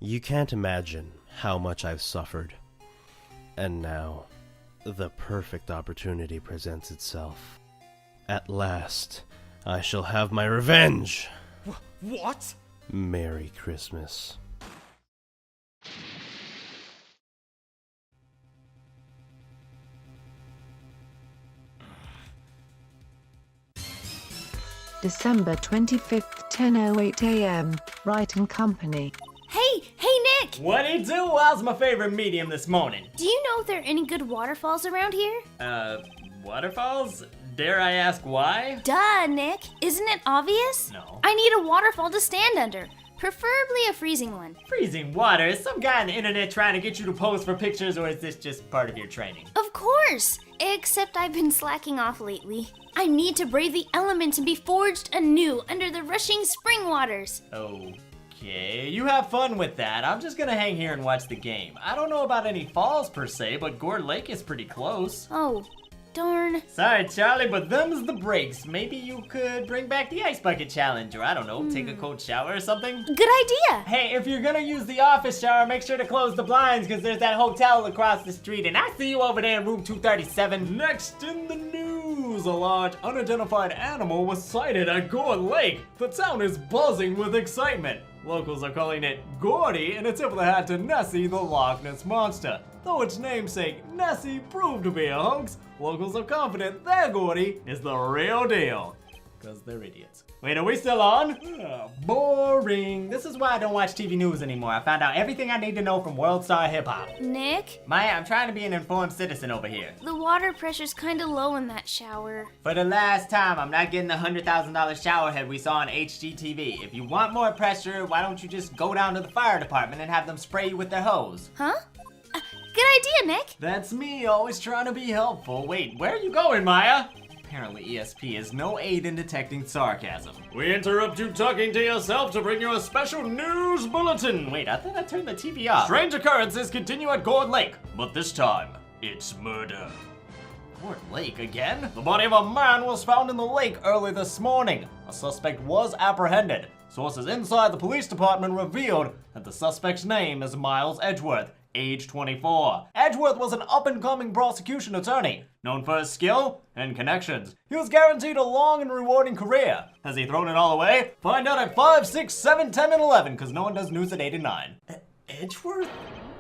You can't imagine how much I've suffered. And now, the perfect opportunity presents itself. At last, I shall have my revenge! What? Merry Christmas. December 25th, 10:08 a.m., Wright and Company. Hey Nick! What'd he do? How's my favorite medium this morning? Do you know if there are any good waterfalls around here? Waterfalls? Dare I ask why? Duh, Nick. Isn't it obvious? No. I need a waterfall to stand under. Preferably a freezing one. Freezing water? Is some guy on the internet trying to get you to pose for pictures, or is this just part of your training? Of course! Except I've been slacking off lately. I need to brave the elements and be forged anew under the rushing spring waters. Okay, you have fun with that. I'm just gonna hang here and watch the game. I don't know about any falls per se, but Gourd Lake is pretty close. Oh, darn. Sorry, Charlie, but them's the breaks. Maybe you could bring back the ice bucket challenge, or I don't know, take a cold shower or something. Good idea! Hey, if you're gonna use the office shower, make sure to close the blinds, because there's that hotel across the street, and I see you over there in room 237. Next in the news, a large unidentified animal was sighted at Gourd Lake. The town is buzzing with excitement. Locals are calling it Gordy, and it's tip of the hat to Nessie, the Loch Ness Monster. Though its namesake, Nessie, proved to be a hoax, locals are confident their Gordy is the real deal. Because they're idiots. Wait, are we still on? Boring. This is why I don't watch TV news anymore. I found out everything I need to know from World Star Hip Hop. Nick? Maya, I'm trying to be an informed citizen over here. The water pressure's kinda low in that shower. For the last time, I'm not getting the $100,000 shower head we saw on HGTV. If you want more pressure, why don't you just go down to the fire department and have them spray you with their hose? Huh? Good idea, Nick! That's me, always trying to be helpful. Wait, where are you going, Maya? Apparently ESP is no aid in detecting sarcasm. We interrupt you talking to yourself to bring you a special news bulletin. Wait, I thought I turned the TV off. Strange occurrences continue at Gourd Lake, but this time, it's murder. Gourd Lake again? The body of a man was found in the lake early this morning. A suspect was apprehended. Sources inside the police department revealed that the suspect's name is Miles Edgeworth, age 24. Edgeworth was an up-and-coming prosecution attorney, known for his skill and connections. He was guaranteed a long and rewarding career. Has he thrown it all away? Find out at 5, 6, 7, 10, and 11, because no one does news at 8 and 9. Edgeworth?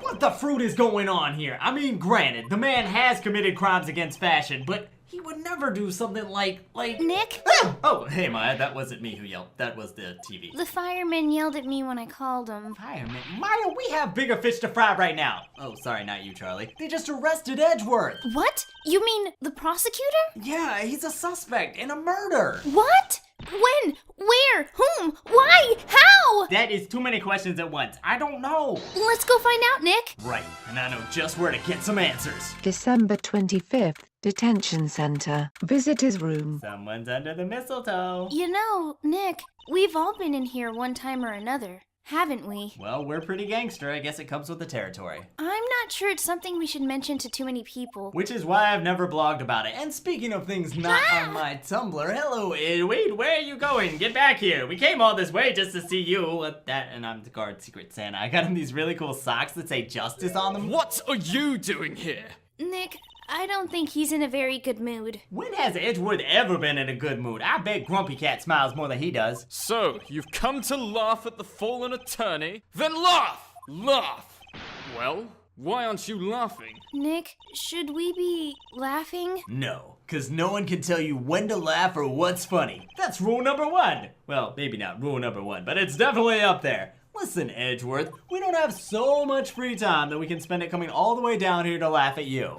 What the fruit is going on here? I mean, granted, the man has committed crimes against fashion, but he would never do something like... Nick? Ah! Oh, hey Maya, that wasn't me who yelled. That was the TV. The fireman yelled at me when I called him. Fireman? Maya, we have bigger fish to fry right now. Oh, sorry, not you, Charlie. They just arrested Edgeworth. What? You mean the prosecutor? Yeah, he's a suspect in a murder. What? When? Where? Whom? Why? How? That is too many questions at once. I don't know. Let's go find out, Nick. Right, and I know just where to get some answers. December 25th, Detention Center, Visitors Room. Someone's under the mistletoe. You know, Nick, we've all been in here one time or another, haven't we? Well, we're pretty gangster. I guess it comes with the territory. I'm not sure it's something we should mention to too many people. Which is why I've never blogged about it. And speaking of things not on my Tumblr, hello, Wait, where are you going? Get back here. We came all this way just to see you. And I'm the guard Secret Santa. I got him these really cool socks that say justice on them. What are you doing here? Nick, I don't think he's in a very good mood. When has Edgeworth ever been in a good mood? I bet Grumpy Cat smiles more than he does. So, you've come to laugh at the fallen attorney? Then laugh! Laugh! Well, why aren't you laughing? Nick, should we be laughing? No, because no one can tell you when to laugh or what's funny. That's rule number 1. Well, maybe not rule number 1, but it's definitely up there. Listen, Edgeworth, we don't have so much free time that we can spend it coming all the way down here to laugh at you.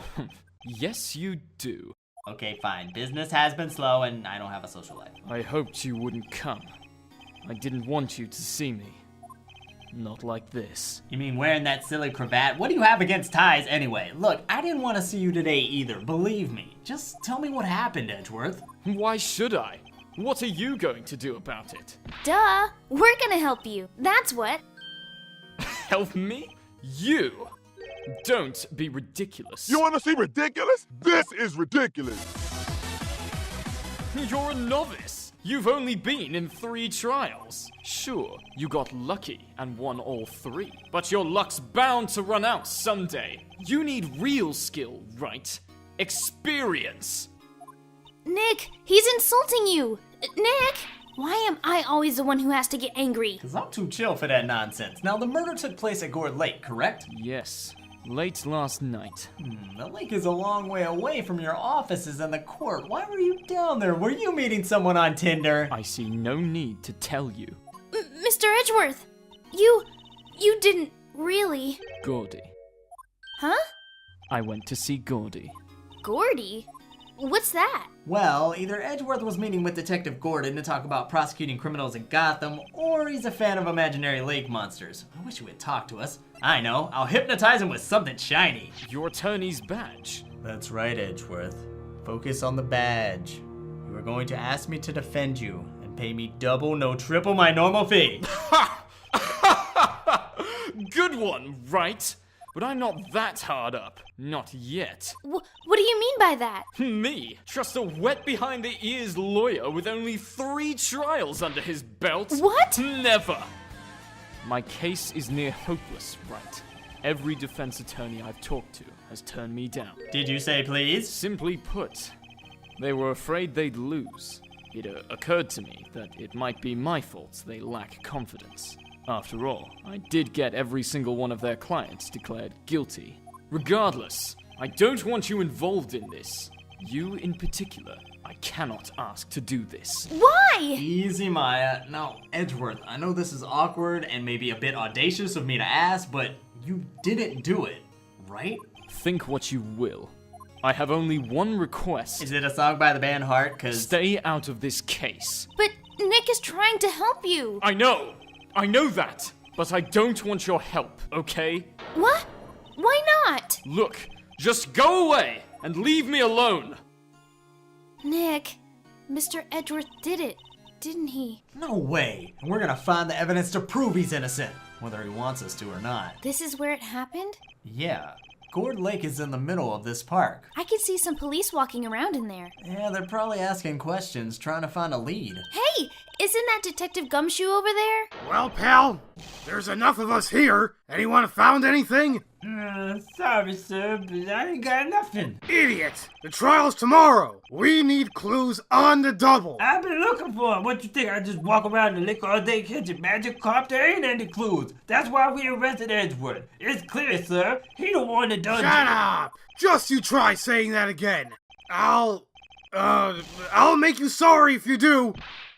Yes, you do. Okay, fine. Business has been slow and I don't have a social life. I hoped you wouldn't come. I didn't want you to see me. Not like this. You mean wearing that silly cravat? What do you have against ties anyway? Look, I didn't want to see you today either, believe me. Just tell me what happened, Edgeworth. Why should I? What are you going to do about it? Duh! We're gonna help you. That's what. Help me? You! Don't be ridiculous. You wanna see ridiculous? This is ridiculous. You're a novice. You've only been in 3 trials. Sure, you got lucky and won all 3, but your luck's bound to run out someday. You need real skill, right? Experience. Nick, he's insulting you! Nick! Why am I always the one who has to get angry? Cause I'm too chill for that nonsense. Now, the murder took place at Gourd Lake, correct? Yes, late last night. The lake is a long way away from your offices and the court. Why were you down there? Were you meeting someone on Tinder? I see no need to tell you. Mr. Edgeworth! You didn't really... Gordy. Huh? I went to see Gordy. Gordy? What's that? Well, either Edgeworth was meeting with Detective Gordon to talk about prosecuting criminals in Gotham, or he's a fan of imaginary lake monsters. I wish he would talk to us. I know, I'll hypnotize him with something shiny. Your attorney's badge. That's right, Edgeworth. Focus on the badge. You are going to ask me to defend you and pay me double, no triple my normal fee. Good one, right? But I'm not that hard up. Not yet. What do you mean by that? Me? Trust a wet behind the ears lawyer with only 3 trials under his belt? What? Never! My case is near hopeless, right? Every defense attorney I've talked to has turned me down. Did you say please? Simply put, they were afraid they'd lose. It occurred to me that it might be my fault they lack confidence. After all, I did get every single one of their clients declared guilty. Regardless, I don't want you involved in this. You in particular, I cannot ask to do this. Why? Easy, Maya. Now, Edgeworth, I know this is awkward and maybe a bit audacious of me to ask, but you didn't do it, right? Think what you will. I have only one request. Is it a song by the band Heart? Cause... Stay out of this case. But Nick is trying to help you. I know that, but I don't want your help, okay? What? Why not? Look, just go away and leave me alone. Nick, Mr. Edgeworth did it, didn't he? No way. And we're gonna find the evidence to prove he's innocent, whether he wants us to or not. This is where it happened? Yeah. Gourd Lake is in the middle of this park. I could see some police walking around in there. Yeah, they're probably asking questions, trying to find a lead. Hey, isn't that Detective Gumshoe over there? Well, pal, there's enough of us here. Anyone found anything? Sorry, sir, but I ain't got nothing. Idiot! The trial's tomorrow. We need clues on the double. I've been looking for 'em. What you think? I just walk around the lake all day catching magic carp? There ain't any clues. That's why we arrested Edgeworth. It's clear, sir. He the one that done Shut it. up! Just you try saying that again. I'll make you sorry if you do.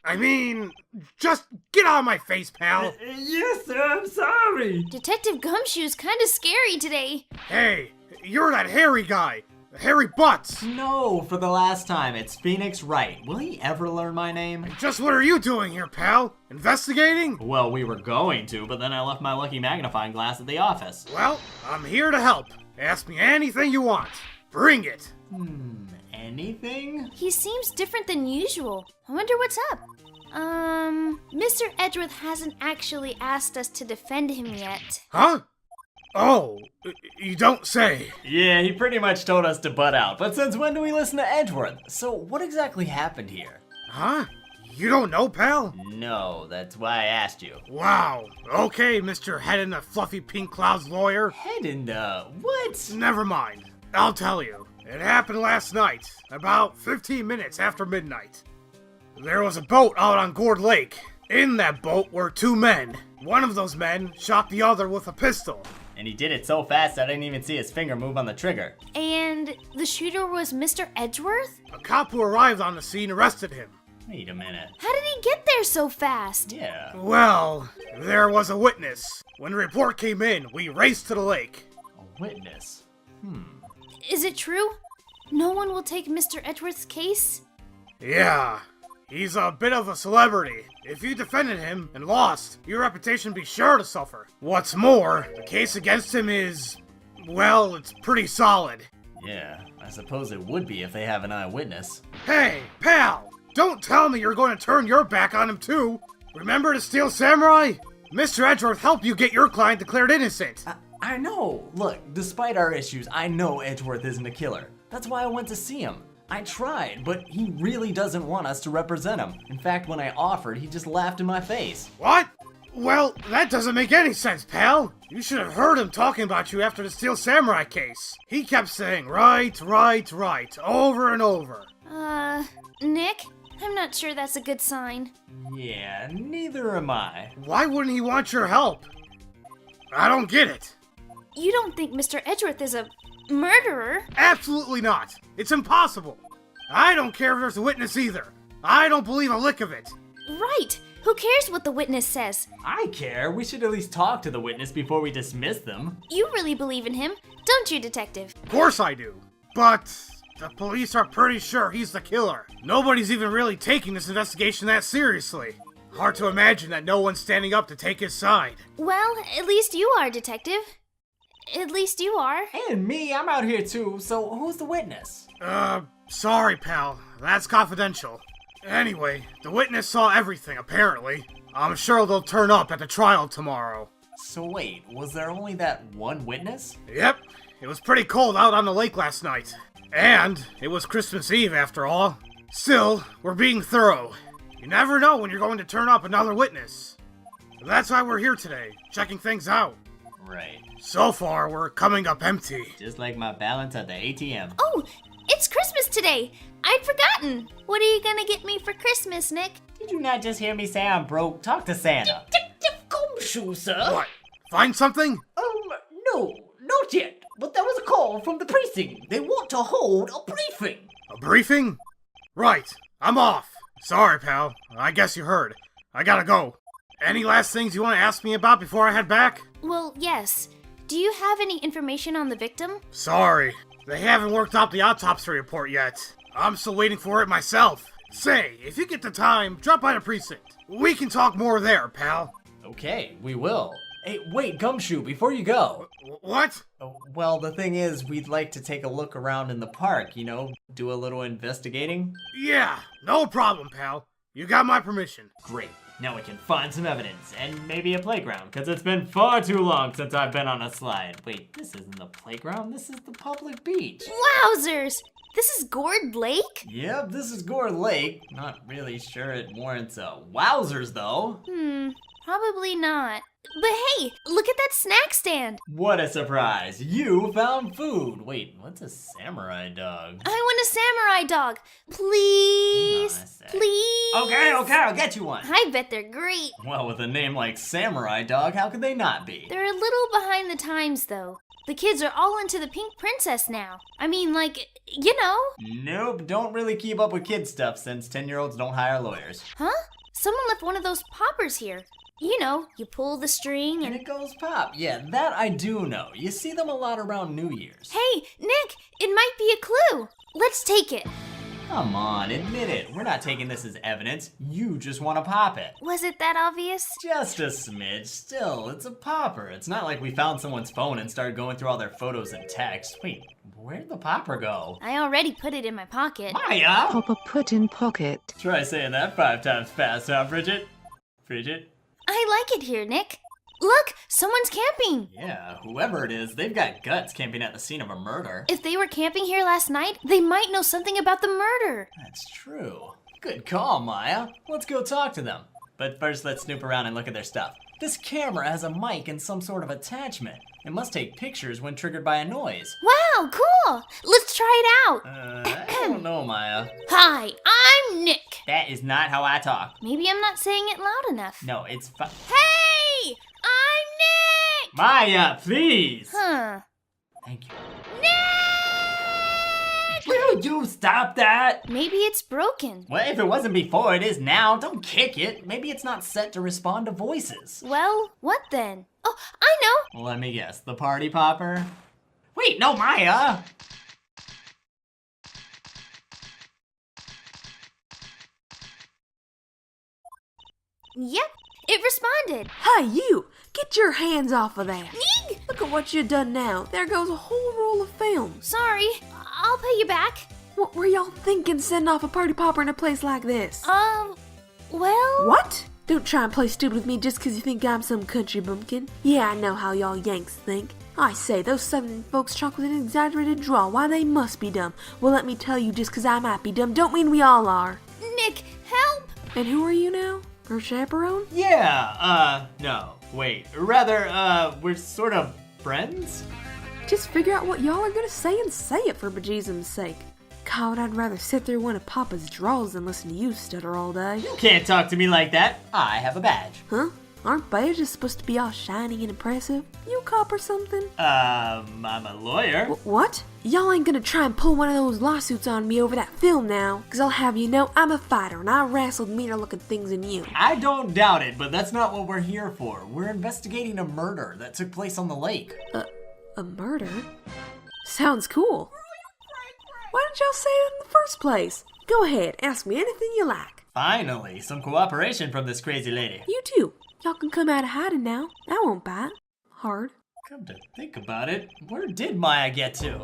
I mean, just get out of my face, pal. Yes, sir, I'm sorry. Detective Gumshoe's kind of scary today. Hey, you're that hairy guy. Hairy Butts. No, for the last time, it's Phoenix Wright. Will he ever learn my name? Just what are you doing here, pal? Investigating? Well, we were going to, but then I left my lucky magnifying glass at the office. Well, I'm here to help. Ask me anything you want. Bring it. Anything? He seems different than usual. I wonder what's up. Mr. Edgeworth hasn't actually asked us to defend him yet. Huh? Oh, you don't say. Yeah, he pretty much told us to butt out, but since when do we listen to Edgeworth? So what exactly happened here? Huh? You don't know, pal? No, that's why I asked you. Wow. Okay, Mr. Head in the Fluffy Pink Clouds lawyer. Head in the... what? Never mind. I'll tell you. It happened last night, about 15 minutes after midnight. There was a boat out on Gourd Lake. In that boat were 2 men. One of those men shot the other with a pistol. And he did it so fast I didn't even see his finger move on the trigger. And the shooter was Mr. Edgeworth? A cop who arrived on the scene arrested him. Wait a minute. How did he get there so fast? Yeah. Well, there was a witness. When the report came in, we raced to the lake. A witness? Is it true? No one will take Mr. Edgeworth's case? Yeah, he's a bit of a celebrity. If you defended him and lost, your reputation would be sure to suffer. What's more, the case against him is, well, it's pretty solid. Yeah, I suppose it would be if they have an eyewitness. Hey, pal, don't tell me you're going to turn your back on him too. Remember the Steel Samurai? Mr. Edgeworth helped you get your client declared innocent. I know. Look, despite our issues, I know Edgeworth isn't a killer. That's why I went to see him. I tried, but he really doesn't want us to represent him. In fact, when I offered, he just laughed in my face. What? Well, that doesn't make any sense, pal. You should have heard him talking about you after the Steel Samurai case. He kept saying right, right, right, over and over. Nick? I'm not sure that's a good sign. Yeah, neither am I. Why wouldn't he want your help? I don't get it. You don't think Mr. Edgeworth is a murderer? Absolutely not. It's impossible. I don't care if there's a witness either. I don't believe a lick of it. Right. Who cares what the witness says? I care. We should at least talk to the witness before we dismiss them. You really believe in him, don't you, Detective? Of course I do. But the police are pretty sure he's the killer. Nobody's even really taking this investigation that seriously. Hard to imagine that no one's standing up to take his side. Well, at least you are, Detective. At least you are. And me, I'm out here too, so who's the witness? Sorry, pal. That's confidential. Anyway, the witness saw everything, apparently. I'm sure they'll turn up at the trial tomorrow. So wait, was there only that one witness? Yep, it was pretty cold out on the lake last night. And it was Christmas Eve, after all. Still, we're being thorough. You never know when you're going to turn up another witness. That's why we're here today, checking things out. Right. So far, we're coming up empty. Just like my balance at the ATM. Oh, it's Christmas today. I'd forgotten. What are you gonna get me for Christmas, Nick? Did you not just hear me say I'm broke? Talk to Santa. Detective Gumshoe, sir. What? Find something? No, not yet. But there was a call from the precinct. They want to hold a briefing. A briefing? Right, I'm off. Sorry, pal. I guess you heard. I gotta go. Any last things you want to ask me about before I head back? Well, yes. Do you have any information on the victim? Sorry. They haven't worked out the autopsy report yet. I'm still waiting for it myself. Say, if you get the time, drop by the precinct. We can talk more there, pal. Okay, we will. Hey, wait, Gumshoe, before you go. What? Well, the thing is, we'd like to take a look around in the park, do a little investigating. Yeah, no problem, pal. You got my permission. Great. Now we can find some evidence, and maybe a playground, because it's been far too long since I've been on a slide. Wait, this isn't the playground, this is the public beach. Wowzers! This is Gourd Lake? Yep, this is Gourd Lake. Not really sure it warrants a wowzers, though. Probably not. But hey, look at that snack stand. What a surprise. You found food. Wait, what's a samurai dog? I want a samurai dog. Please. Hang on a sec. Please. Okay, I'll get you one. I bet they're great. Well, with a name like Samurai Dog, how could they not be? They're a little behind the times, though. The kids are all into the Pink Princess now. I mean, Nope, don't really keep up with kid stuff since 10-year-olds don't hire lawyers. Huh? Someone left one of those poppers here. You pull the string And and... it goes pop. Yeah, that I do know. You see them a lot around New Year's. Hey, Nick, it might be a clue. Let's take it. Come on, admit it. We're not taking this as evidence. You just want to pop it. Was it that obvious? Just a smidge. Still, it's a popper. It's not like we found someone's phone and started going through all their photos and texts. Wait, where'd the popper go? I already put it in my pocket. Maya! Popper put in pocket. Try saying that 5 times fast, huh, Bridget? Bridget? I like it here, Nick. Look, someone's camping. Yeah, whoever it is, they've got guts camping at the scene of a murder. If they were camping here last night, they might know something about the murder. That's true. Good call, Maya. Let's go talk to them. But first, let's snoop around and look at their stuff. This camera has a mic and some sort of attachment. It must take pictures when triggered by a noise. Wow, cool. Let's try it out. I don't know, Maya. Hi, I'm Nick. That is not how I talk. Maybe I'm not saying it loud enough. No, it's Hey, I'm Nick. Maya, please! Huh. Thank you. Will you stop that? Maybe it's broken. Well, if it wasn't before, it is now. Don't kick it. Maybe it's not set to respond to voices. Well, what then? Oh, I know. Let me guess. The party popper? Wait, no, Maya! Yep, it responded. Hey, you! Get your hands off of that! Eeg! Look at what you done now. There goes a whole roll of film. Sorry, I'll pay you back. What were y'all thinking sending off a party popper in a place like this? Well... What? Don't try and play stupid with me just 'cause you think I'm some country bumpkin. Yeah, I know how y'all Yanks think. I say, those Southern folks talk with an exaggerated drawl. Why, they must be dumb. Well, let me tell you, just 'cause I might be dumb don't mean we all are. Nick, help! And who are you now? Her chaperone? Yeah, no. Wait, rather, we're sort of friends? Just figure out what y'all are gonna say and say it for bejesus's sake. God, I'd rather sit through one of Papa's draws than listen to you stutter all day. You can't talk to me like that. I have a badge. Huh? Aren't badges supposed to be all shiny and impressive? You a cop or something? I'm a lawyer. What? Y'all ain't gonna try and pull one of those lawsuits on me over that film now, 'cause I'll have you know I'm a fighter and I wrestled meaner looking things than you. I don't doubt it, but that's not what we're here for. We're investigating a murder that took place on the lake. A murder? Sounds cool. Why didn't y'all say it in the first place? Go ahead, ask me anything you like. Finally, some cooperation from this crazy lady. You too. Y'all can come out of hiding now. I won't bite. Hard. Come to think about it, where did Maya get to?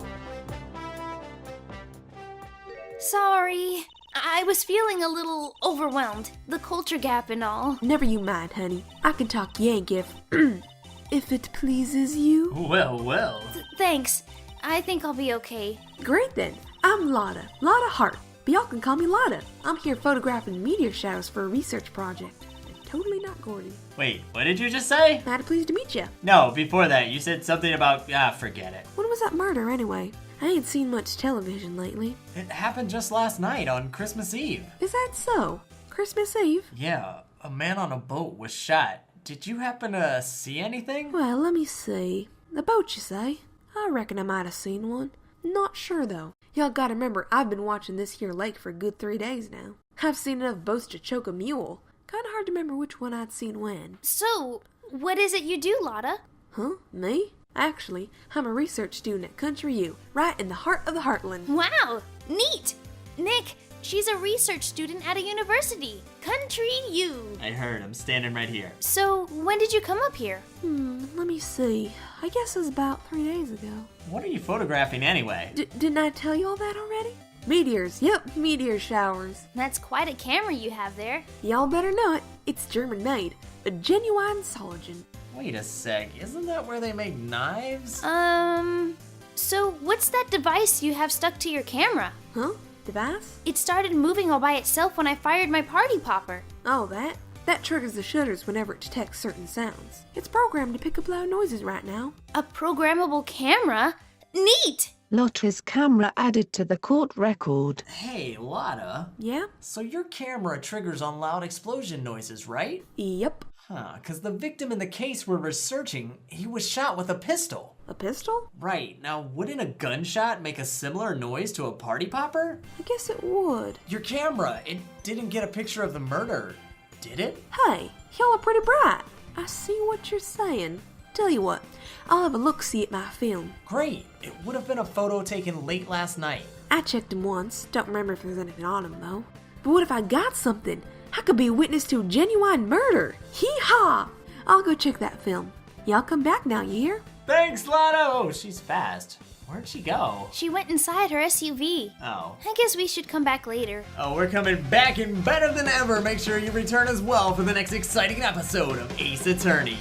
Sorry. I was feeling a little overwhelmed. The culture gap and all. Never you mind, honey. I can talk Yank if... if it pleases you. Well. Thanks. I think I'll be okay. Great then. I'm Lotta. Lotta Hart. But y'all can call me Lotta. I'm here photographing meteor showers for a research project. And totally not Gordy. Wait, what did you just say? Mighty pleased to meet ya. No, before that, you said something about, forget it. When was that murder anyway? I ain't seen much television lately. It happened just last night on Christmas Eve. Is that so? Christmas Eve? Yeah, a man on a boat was shot. Did you happen to see anything? Well, let me see. The boat, you say? I reckon I might have seen one. Not sure, though. Y'all gotta remember, I've been watching this here lake for a good 3 days now. I've seen enough boats to choke a mule. Kinda hard to remember which one I'd seen when. So, what is it you do, Lotta? Huh? Me? Actually, I'm a research student at Country U, right in the heart of the heartland. Wow, neat! Nick, she's a research student at a university. Country U. I heard, I'm standing right here. So, when did you come up here? Let me see. I guess it was about 3 days ago. What are you photographing anyway? Didn't I tell you all that already? Meteors, yep, meteor showers. That's quite a camera you have there. Y'all better know it. It's German made. A genuine Solgen. Wait a sec, isn't that where they make knives? So what's that device you have stuck to your camera? Huh? Device? It started moving all by itself when I fired my party popper. Oh, that? That triggers the shutters whenever it detects certain sounds. It's programmed to pick up loud noises right now. A programmable camera? Neat! Lotta's camera added to the court record. Hey, Lotta. Yeah? So your camera triggers on loud explosion noises, right? Yep. Huh, because the victim in the case we're researching, he was shot with a pistol. A pistol? Right, now wouldn't a gunshot make a similar noise to a party popper? I guess it would. Your camera, it didn't get a picture of the murder, did it? Hey, y'all are pretty bright. I see what you're saying. Tell you what, I'll have a look-see at my film. Great, it would have been a photo taken late last night. I checked him once, don't remember if there's anything on him though. But what if I got something? I could be a witness to a genuine murder. Hee-haw! I'll go check that film. Y'all come back now, you hear? Thanks, Lotta! Oh, she's fast. Where'd she go? She went inside her SUV. Oh. I guess we should come back later. Oh, we're coming back and better than ever. Make sure you return as well for the next exciting episode of Ace Attorney.